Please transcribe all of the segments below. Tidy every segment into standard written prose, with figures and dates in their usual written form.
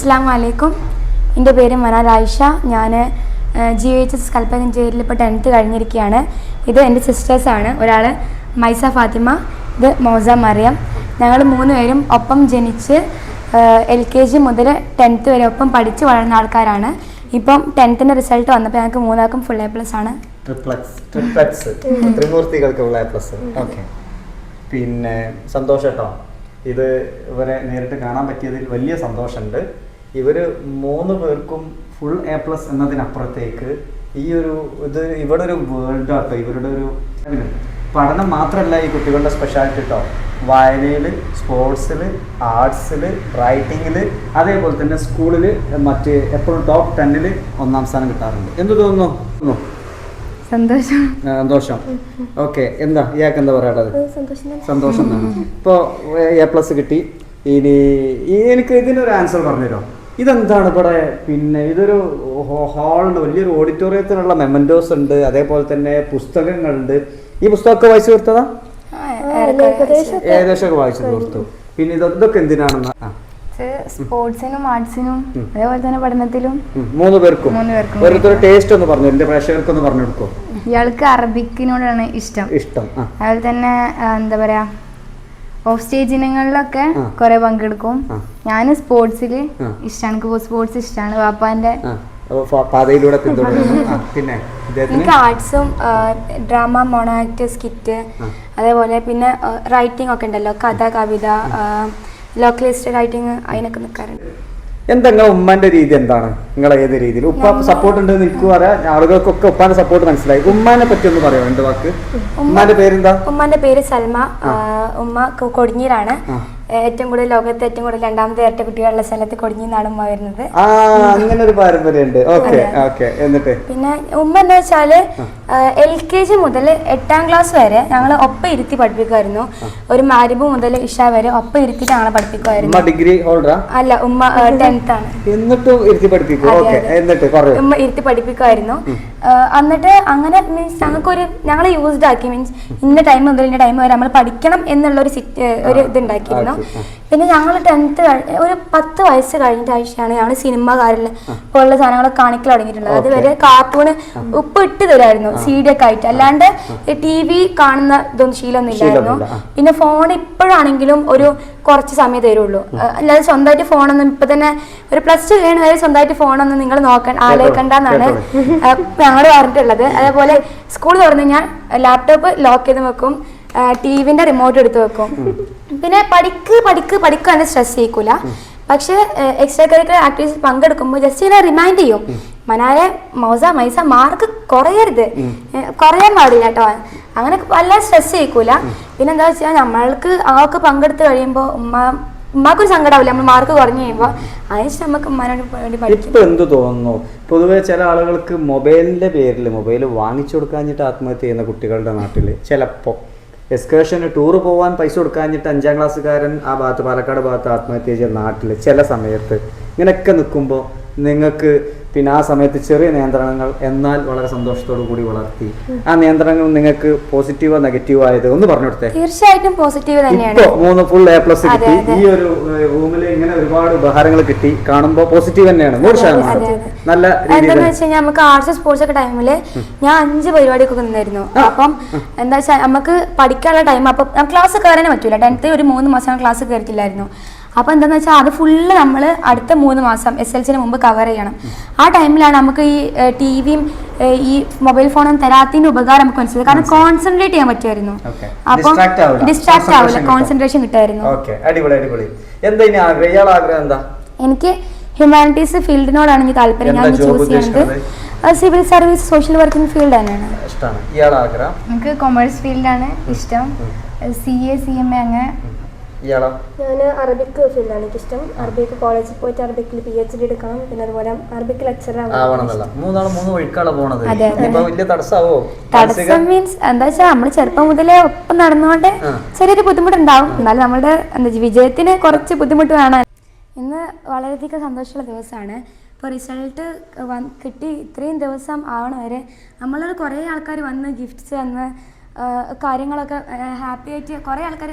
അസ്സലാമു അലൈക്കും. എൻ്റെ പേര് മനാൽ ആയിഷ. ഞാൻ GHS കൽപ്പകഞ്ചേരിയിൽ ഇപ്പോൾ 10th കഴിഞ്ഞിരിക്കുകയാണ്. ഇത് എൻ്റെ സിസ്റ്റേഴ്സാണ്. ഒരാൾ മൈസ ഫാത്തിമ, ഇത് മൗസ മറിയം. ഞങ്ങൾ 3 പേരും ഒപ്പം ജനിച്ച് LKG മുതൽ 10th വരെ ഒപ്പം പഠിച്ച് വളർന്ന ആൾക്കാരാണ്. ഇപ്പം 10th റിസൾട്ട് വന്നപ്പോൾ ഞങ്ങൾക്ക് 3 ആൾക്കും ഫുൾ A+ ആണ്. പിന്നെ സന്തോഷം കേട്ടോ, ഇത് ഇവരെ നേരിട്ട് കാണാൻ പറ്റിയതിൽ വലിയ സന്തോഷമുണ്ട്. ഇവർ 3 പേർക്കും ഫുൾ A+ എന്നതിനപ്പുറത്തേക്ക് ഇവിടെ ഒരു വേൾഡ് ആട്ടോ. ഇവരുടെ ഒരു പഠനം മാത്രമല്ല ഈ കുട്ടികളുടെ സ്പെഷ്യാലിറ്റി കേട്ടോ. വായനയിൽ, സ്പോർട്സിൽ, ആർട്സിൽ, റൈറ്റിങ്ങിൽ, അതേപോലെ തന്നെ സ്കൂളിൽ എപ്പോഴും ടോപ്പ് 10ൽ 1ാം സ്ഥാനം കിട്ടാറുണ്ട്. എന്ത് തോന്നുന്നു? സന്തോഷം. ഓക്കെ, എന്താ ഇയാൾക്ക് എന്താ പറയാനുള്ളത്? സന്തോഷം തന്നെ. ഇപ്പോൾ A+ കിട്ടി. ഇനി എനിക്ക് ഇതിനൊരു ആൻസർ പറഞ്ഞുതരോ? ഇതെന്താണ് ഇവിടെ? പിന്നെ ഇതൊരു ഹാളുണ്ട്, വലിയൊരു ഓഡിറ്റോറിയത്തിനുള്ള മെമ്മൻറ്റോസ് ഉണ്ട്, അതേപോലെ തന്നെ പുസ്തകങ്ങളുണ്ട്. ഈ പുസ്തകമൊക്കെ വായിച്ചു തീർത്തതാ? ഏകദേശമൊക്കെ വായിച്ചു തീർത്തു. പിന്നെ ഇതൊക്കെ എന്തിനാണെന്ന്? സ്പോർട്സിനും ആർട്സിനും അതേപോലെ തന്നെ പഠനത്തിലും 3 പേർക്കും ഓരോരുത്തരുടെ ടേസ്റ്റ് ഒന്ന് പറഞ്ഞു, എന്റെ പ്രേക്ഷകർക്കൊന്ന് പറഞ്ഞു കൊടുക്കും. ഇയാൾക്ക് അറബിക്കിനോടാണ് ഇഷ്ടം. അതുപോലെ തന്നെ എന്താ പറയാ, ഓഫ് സ്റ്റേജ് ഇനങ്ങളിലൊക്കെ കുറെ പങ്കെടുക്കും. ഞാൻ സ്പോർട്സിൽ ഇഷ്ടമാണ്, സ്പോർട്സ് ഇഷ്ടമാണ്. വാപ്പാന്റെ പാതയിലൂടെ പിന്നെ എനിക്ക് ആർട്സും ഡ്രാമ, മോണോ ആക്ട്, സ്കിറ്റ്, അതേപോലെ പിന്നെ റൈറ്റിംഗ് ഒക്കെ ഉണ്ടല്ലോ, കഥ, കവിത, ലോക്കലിസ്റ്റ് റൈറ്റിംഗ്, അതിനൊക്കെ നിൽക്കാറുണ്ട്. എന്താ ഉമ്മാന്റെ രീതി എന്താണ്? നിങ്ങളെ ഏത് രീതിയിൽ? ഉപ്പ സപ്പോർട്ട് ഉണ്ട് എനിക്ക് പറയാം, ആളുകൾക്കൊക്കെ ഉപ്പാന്റെ സപ്പോർട്ട് മനസ്സിലായി. ഉമ്മാനെ പറ്റി ഒന്ന് പറയാം, 2 വാക്ക്. ഉമ്മാന്റെ പേരെന്താ? ഉമ്മാന്റെ പേര് സൽമ. ഉമ്മ കൊടിഞ്ഞിലാണ്. ഏറ്റവും കൂടുതൽ ലോകത്ത് ഏറ്റവും കൂടുതൽ 2ാമത്തെ ഇരട്ട കുട്ടികളുള്ള സ്ഥലത്ത് കൊടിഞ്ഞിന്നാണ് ഉമ്മ വരുന്നത്. അങ്ങനെ ഒരു പാരമ്പര്യമുണ്ട്. എന്നിട്ട് പിന്നെ ഉമ്മ എന്താ വെച്ചാല് LKG മുതൽ 8ാം ക്ലാസ് വരെ ഞങ്ങൾ ഒപ്പം ഇരുത്തി പഠിപ്പിക്കുമായിരുന്നു. ഒരു മഗ്‌രിബ് മുതൽ ഇഷ വരെ ഒപ്പം ഇരുത്തിട്ട് ഞങ്ങളെ പഠിപ്പിക്കുമായിരുന്നു. ഡിഗ്രി ഹോൾഡറാ? അല്ല, ഉമ്മ 10th ആണ്. ഉമ്മ ഇരുത്തി പഠിപ്പിക്കുമായിരുന്നു. എന്നിട്ട് അങ്ങനെ മീൻസ് ഞങ്ങളെ യൂസ്ഡ് ആക്കി. മീൻസ് ഇന്ന ടൈം മുതൽ ഇന്ന ടൈം വരെ നമ്മൾ പഠിക്കണം എന്നുള്ള ഒരു ഇതുണ്ടാക്കിയിരുന്നു. പിന്നെ ഞങ്ങൾ 10th ഒരു 10 വയസ്സ് കഴിഞ്ഞ ആഴ്ചയാണ് ഞങ്ങൾ സിനിമകാരിൽ പോലുള്ള സാധനങ്ങളൊക്കെ കാണിക്കൽ തുടങ്ങിയിട്ടുള്ളത്. അതുവരെ കാർട്ടൂണ് ഉപ്പ് ഇട്ട് തരുമായിരുന്നു, CD ഒക്കെ ആയിട്ട്. അല്ലാണ്ട് TV കാണുന്ന ഇതൊന്നും ശീലമൊന്നും ഇല്ലായിരുന്നു. പിന്നെ ഫോൺ ഇപ്പോഴാണെങ്കിലും ഒരു കുറച്ച് സമയം തരുള്ളൂ. അല്ലാതെ സ്വന്തമായിട്ട് ഫോണൊന്നും ഇപ്പൊ തന്നെ ഒരു +2 കഴിയണ വരെ സ്വന്തമായിട്ട് ഫോണൊന്നും നിങ്ങൾ ആലോചിക്കണ്ടെന്നാണ് ഞങ്ങൾ പറഞ്ഞിട്ടുള്ളത്. അതേപോലെ സ്കൂൾ തുറന്നു കഴിഞ്ഞാൽ ലാപ്ടോപ്പ് ലോക്ക് ചെയ്ത് വെക്കും, TVന്റെ റിമോട്ട് എടുത്ത് വെക്കും. പിന്നെ പഠിക്കാൻ സ്ട്രെസ് ചെയ്യിക്കൂല. പക്ഷെ എക്സ്ട്രാ കരിക്കുലർ ആക്ടിവിറ്റീസ് പങ്കെടുക്കുമ്പോൾ ജസ്റ്റ് ഇങ്ങനെ റിമൈൻഡ് ചെയ്യും, മനാലെ മൈസ മാർക്ക് കുറയാൻ പാടില്ല കേട്ടോ. അങ്ങനെ വല്ല സ്ട്രെസ് ചെയ്യിക്കൂല. പിന്നെ എന്താ വെച്ചാൽ നമ്മൾക്ക് ആൾക്ക് പങ്കെടുത്ത് കഴിയുമ്പോൾ ഉമ്മാക്കൊരു സങ്കടമാവില്ല നമ്മൾ മാർക്ക് കുറഞ്ഞു കഴിയുമ്പോൾ. അതിന് നമുക്ക് ഉമ്മാനോട് വേണ്ടി പഠിക്കും. ഇപ്പൊ എന്ത് തോന്നുന്നു? പൊതുവെ ചില ആളുകൾക്ക് മൊബൈലിന്റെ പേരിൽ മൊബൈൽ വാങ്ങിച്ചു കൊടുക്കാഞ്ഞിട്ട് ആത്മഹത്യ ചെയ്യുന്ന കുട്ടികളുടെ നാട്ടിൽ ചിലപ്പോൾ എക്സ്കർഷന് ടൂർ പോകാൻ പൈസ കൊടുക്കാഞ്ഞിട്ട് 5ാം ക്ലാസ്സുകാരൻ ആ ഭാഗത്ത്, പാലക്കാട് ഭാഗത്ത് ആത്മഹത്യ ചെയ്ത നാട്ടിൽ ചില സമയത്ത് ഇങ്ങനെയൊക്കെ നിൽക്കുമ്പോൾ നിങ്ങൾക്ക് പിന്നെ ആ സമയത്ത് ചെറിയ നിയന്ത്രണങ്ങൾ എന്നാൽ വളരെ സന്തോഷത്തോടു കൂടി വളർത്തി, ആ നിയന്ത്രണങ്ങൾ നിങ്ങൾക്ക് പോസിറ്റീവോ നെഗറ്റീവോ ആയത് ഒന്ന് പറഞ്ഞു കൊടുത്തേ. തീർച്ചയായിട്ടും പോസിറ്റീവ് തന്നെയാണ്. 3 ഫുൾ A+ കിട്ടി. ഈ ഒരു റൂമിൽ ഇങ്ങനെ ഒരുപാട് ഉപഹാരങ്ങൾ കിട്ടി. കാണുമ്പോൾ പോസിറ്റീവ് തന്നെയാണ്, 100%. നല്ല എന്താണെന്ന് വെച്ച് കഴിഞ്ഞാൽ നമുക്ക് ആർട്സ് സ്പോർട്സ് ഒക്കെ ടൈമില് ഞാൻ 5 പരിപാടിയൊക്കെ നിന്നായിരുന്നു. അപ്പം എന്താ വെച്ചാൽ നമുക്ക് പഠിക്കാനുള്ള ടൈം, അപ്പം ക്ലാസ് കയറാനേ പറ്റൂല. 10th ഒരു 3 മാസം ക്ലാസ് കയറിയിട്ടില്ലായിരുന്നു. അപ്പോൾ എന്താണെന്ന് വെച്ചാൽ അത് ഫുള്ള് നമ്മൾ അടുത്ത 3 മാസം SLCന് മുമ്പ് കവർ ചെയ്യണം. ആ ടൈമിലാണ് നമുക്ക് ഈ TVയും ഈ മൊബൈൽ ഫോണും തരാത്തതിന്റെ ഉപകാരം നമുക്ക് മനസ്സിലായി. കാരണം കോൺസെൻട്രേറ്റ് ചെയ്യാൻ പറ്റുമായിരുന്നു. അപ്പം ഡിസ്ട്രാക്ട് ആവില്ല, കോൺസെൻട്രേഷൻ കിട്ടുമായിരുന്നു. എനിക്ക് ഹ്യൂമാനിറ്റീസ് ഫീൽഡിനോടാണ് എനിക്ക് താല്പര്യം. ഞാൻ ചൂസ് ചെയ്യുന്നത് civil service, social working field തന്നെയാണ്. എനിക്ക് കൊമേഴ്സ് ഫീൽഡാണ് ഇഷ്ടം. CA CMA അങ്ങനെ. ഞാൻ അറബിക് ഫീൽഡാണ് എനിക്കിഷ്ടം. അറബിക്ക് കോളേജിൽ പോയിട്ട് അറബിക്കിൽ PhD എടുക്കണം. പിന്നെ അതുപോലെ അറബിക്ക് ലെക്ചർ തടസ്സം മീൻസ് എന്താ വെച്ചാൽ നമ്മൾ ചെറുപ്പം മുതലേ ഒപ്പം നടന്നുകൊണ്ട് ചെറിയൊരു ബുദ്ധിമുട്ടുണ്ടാവും. എന്നാലും നമ്മുടെ വിജയത്തിന് കുറച്ച് ബുദ്ധിമുട്ട് വേണം. ഇന്ന് വളരെയധികം സന്തോഷമുള്ള ദിവസമാണ്. ഇപ്പോൾ റിസൾട്ട് കിട്ടി ഇത്രയും ദിവസം ആവണ വരെ നമ്മളോട് കുറേ ആൾക്കാർ വന്ന് ഗിഫ്റ്റ്സ് തന്ന് കാര്യങ്ങളൊക്കെ ഹാപ്പി ആയിട്ട് കുറേ ആൾക്കാർ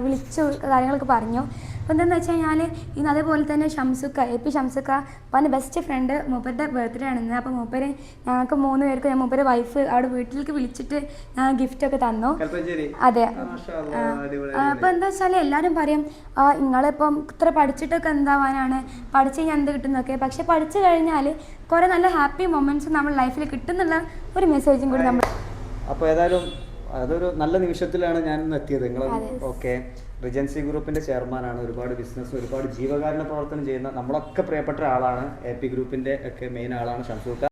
വിളിച്ചു കാര്യങ്ങളൊക്കെ പറഞ്ഞു. അപ്പോൾ എന്താണെന്ന് വെച്ച് കഴിഞ്ഞാൽ ഇന്ന് അതേപോലെ തന്നെ AP ഷംസുക്ക അപ്പം ബെസ്റ്റ് ഫ്രണ്ട് മൂപ്പരുടെ ബർത്ത്ഡേ ആണെന്ന്. അപ്പോൾ മൂപ്പര് ഞങ്ങൾക്ക് 3 പേർക്ക് മൂപ്പര് വൈഫ് അവിടെ വീട്ടിലേക്ക് വിളിച്ചിട്ട് ഞാൻ ഗിഫ്റ്റൊക്കെ തന്നു. അതെ. അപ്പോൾ എന്താ വെച്ചാൽ എല്ലാവരും പറയും നിങ്ങളിപ്പം ഇത്ര പഠിച്ചിട്ടൊക്കെ എന്താവാനാണ്, പഠിച്ച് കഴിഞ്ഞാൽ എന്ത് കിട്ടുന്നൊക്കെ. പക്ഷെ പഠിച്ചു കഴിഞ്ഞാൽ കുറേ നല്ല ഹാപ്പി മൊമെൻറ്റ്സ് നമ്മുടെ ലൈഫിൽ കിട്ടുന്നുള്ള ഒരു മെസ്സേജും കൂടി നമ്മൾ. അപ്പോൾ ഏതായാലും അതൊരു നല്ല നിമിഷത്തിലാണ് ഞാൻ ഇന്ന് എത്തിയത്. നിങ്ങൾ ഓക്കെ റിജൻസി ഗ്രൂപ്പിൻ്റെ ചെയർമാനാണ്, ഒരുപാട് ബിസിനസ് ഒരുപാട് ജീവകാരുണ്യ പ്രവർത്തനം ചെയ്യുന്ന നമ്മളൊക്കെ പ്രിയപ്പെട്ട ആളാണ്. AP ഗ്രൂപ്പിൻ്റെ ഒക്കെ മെയിൻ ആളാണ് ഷംസുക്ക.